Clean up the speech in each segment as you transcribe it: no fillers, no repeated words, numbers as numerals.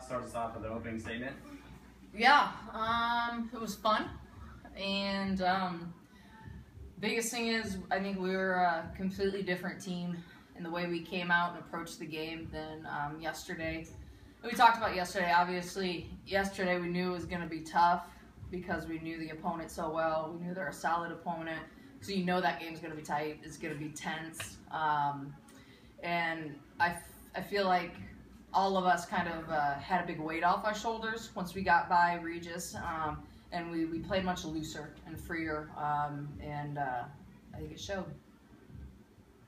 start us off with an opening statement. Yeah, it was fun, and biggest thing is I think we were a completely different team in the way we came out and approached the game than yesterday. We talked about yesterday. Obviously, yesterday we knew it was going to be tough because we knew the opponent so well. We knew they're a solid opponent, so you know that game's going to be tight. It's going to be tense, and I feel like all of us kind of had a big weight off our shoulders once we got by Regis, and we played much looser and freer, and I think it showed.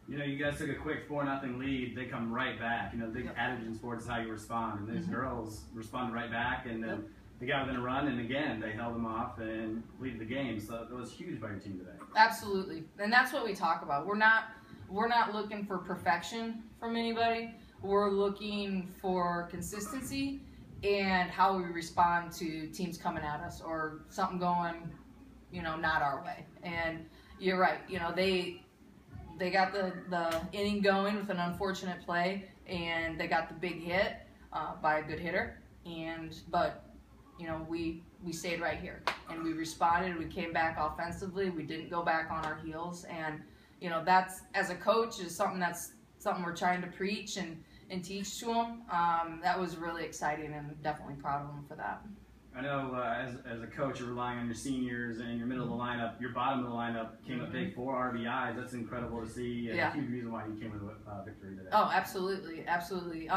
You know, you guys took a quick 4-0 lead. They come right back. You know, the big adage in sports is how you respond, and these girls responded right back, and then they got within a run, and again, they held them off and leaded the game. So it was huge by your team today. Absolutely, and that's what we talk about. We're not looking for perfection from anybody. We're looking for consistency and how we respond to teams coming at us or something going, you know, not our way. And you're right. You know, they got the inning going with an unfortunate play, and they got the big hit by a good hitter. But you know, we stayed right here and we responded. We came back offensively. We didn't go back on our heels, and you know, that's, as a coach, is something we're trying to preach and teach to them. That was really exciting, and definitely proud of them for that. I know as a coach, you're relying on your seniors and your middle of the lineup. Your bottom of the lineup came up big, 4 RBIs. That's incredible to see. Yeah. A huge reason why you came with a victory today. Oh, absolutely, absolutely.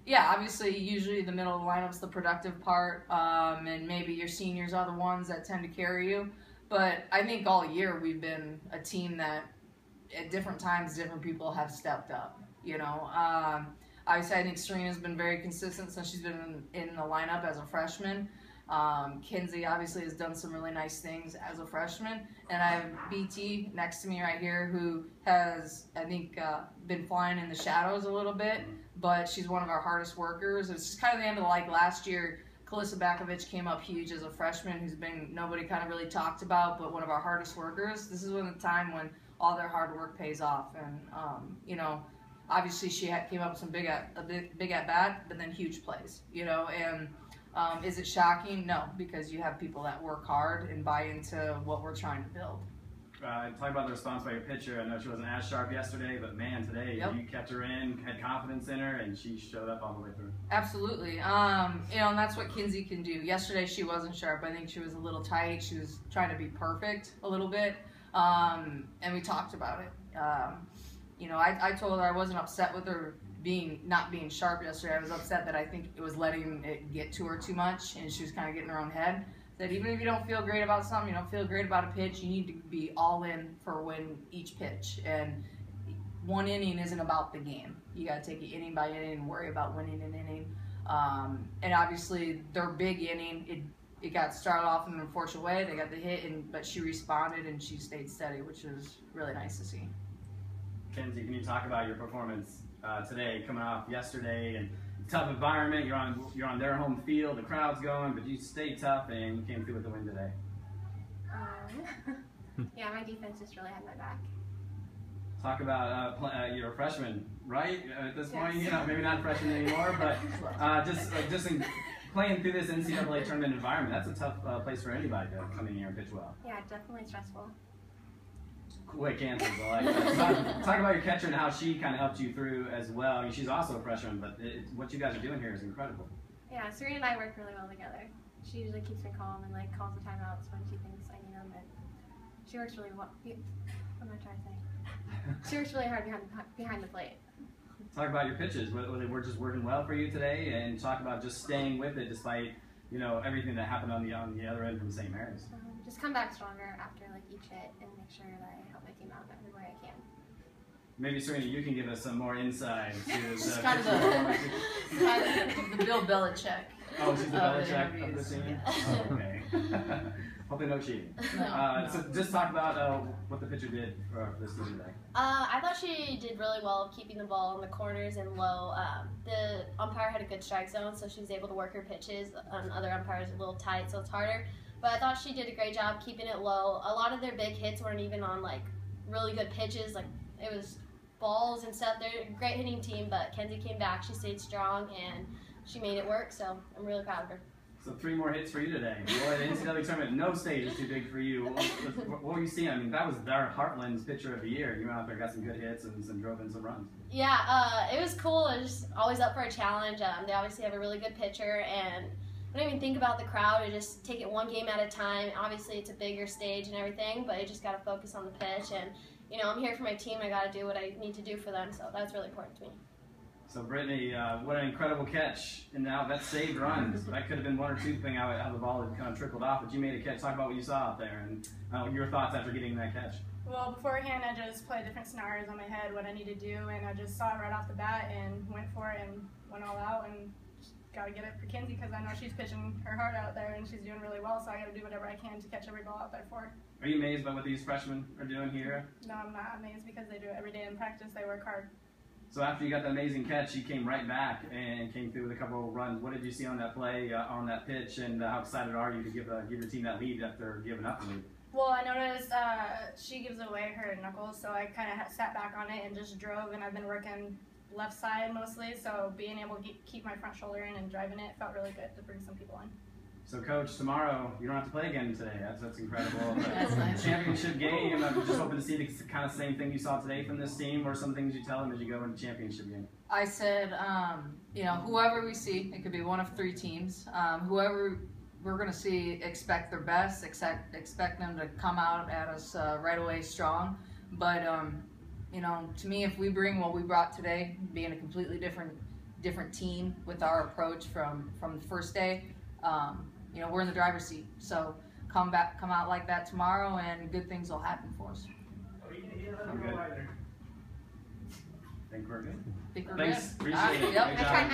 Yeah, obviously, usually the middle of the lineup's the productive part, and maybe your seniors are the ones that tend to carry you. But I think all year we've been a team that, at different times, different people have stepped up. You know, obviously I think Serena's been very consistent since she's been in the lineup as a freshman. Kinsey obviously has done some really nice things as a freshman, and I have BT next to me right here who has, I think, been flying in the shadows a little bit, but she's one of our hardest workers. It's just kind of the end of last year. Kalissa Bakovic came up huge as a freshman, who's been nobody kind of really talked about, but one of our hardest workers. This is the time when all their hard work pays off, and you know, obviously she came up with some big at bat, but then huge plays. You know, and is it shocking? No, because you have people that work hard and buy into what we're trying to build. Talk about the response by your pitcher. I know she wasn't as sharp yesterday, but man, today you kept her in, had confidence in her, and she showed up all the way through. Absolutely. You know, and that's what Kinsey can do. Yesterday she wasn't sharp. I think she was a little tight. She was trying to be perfect a little bit, and we talked about it. You know, I told her I wasn't upset with her not being sharp yesterday. I was upset that I think it was letting it get to her too much, and she was kind of getting in her own head. That even if you don't feel great about something, you don't feel great about a pitch, you need to be all in for each pitch. And one inning isn't about the game. You got to take it inning by inning and worry about winning an inning. And obviously, their big inning, it got started off in an unfortunate way. They got the hit, but she responded and she stayed steady, which was really nice to see. Kinsey, can you talk about your performance today, coming off yesterday and tough environment? You're on their home field, the crowd's going, but you stayed tough and you came through with the win today. Yeah, my defense just really had my back. Talk about you're a freshman, right? At this point, you know, maybe not a freshman anymore, but just in playing through this NCAA tournament environment, that's a tough place for anybody to come in here and pitch well. Yeah, definitely stressful. Quick answers. I like that. Talk about your catcher and how she kind of helped you through as well. I mean, she's also a freshman, but what you guys are doing here is incredible. Yeah, Serena and I work really well together. She usually keeps me calm and like calls the timeouts when she thinks I need them. And she works really well. What am I trying to say? She works really hard behind the plate. Talk about your pitches. They were just working well for you today, and talk about just staying with it despite, you know, everything that happened on the other end from St. Mary's. Just come back stronger after like each hit and make sure that I help my team out every way I can. Maybe Serena, you can give us some more insight to She's kind of the Bill Belichick. Oh, she's the Belichick of the team? Oh, okay. Hopefully no cheating. No. So just talk about what the pitcher did for this team today. I thought she did really well keeping the ball in the corners and low. The umpire had a good strike zone, so she was able to work her pitches. Other umpires are a little tight, so it's harder. But I thought she did a great job keeping it low. A lot of their big hits weren't even on like really good pitches. Like it was balls and stuff. They're a great hitting team, but Kenzie came back. She stayed strong, and she made it work. So I'm really proud of her. So 3 more hits for you today. Boy, the NCAA tournament, no stage is too big for you. What were you seeing? I mean, that was their Heartland's pitcher of the year. You went out there, got some good hits, and drove in some runs. Yeah, it was cool. It was just always up for a challenge. They obviously have a really good pitcher, and I don't even think about the crowd. I just take it one game at a time. Obviously, it's a bigger stage and everything, but I just got to focus on the pitch. And, I'm here for my team. I got to do what I need to do for them, so that's really important to me. So, Brittany, what an incredible catch. And now that saved runs. That could have been 1 or 2 depending how the ball had kind of trickled off, but you made a catch. Talk about what you saw out there and your thoughts after getting that catch. Well, beforehand, I just played different scenarios on my head, what I need to do, and I just saw it right off the bat and went for it and went all out and got to get it for Kinsey because I know she's pitching her heart out there and she's doing really well, so I got to do whatever I can to catch every ball out there for her. Are you amazed by what these freshmen are doing here? No, I'm not amazed because they do it every day in practice. They work hard. So after you got that amazing catch, you came right back and came through with a couple of runs. What did you see on that play, on that pitch, and how excited are you to give your team that lead after giving up the lead? Well, I noticed she gives away her knuckles, so I kind of sat back on it and just drove, and I've been working left side mostly, so being able to keep my front shoulder in and driving it felt really good to bring some people in. So, Coach, tomorrow you don't have to play again today. That's incredible. That's nice. Championship game. I'm just hoping to see the kind of same thing you saw today from this team, or some things you tell them as you go into championship game. I said, whoever we see, it could be one of 3 teams. Whoever we're going to see, expect their best. Expect them to come out at us right away strong. But to me, if we bring what we brought today, being a completely different team with our approach from the first day. We're in the driver's seat, so come out like that tomorrow, and good things will happen for us. I'm good. Think we're good. Think we're Thanks. good. Appreciate it. Yep. Great job.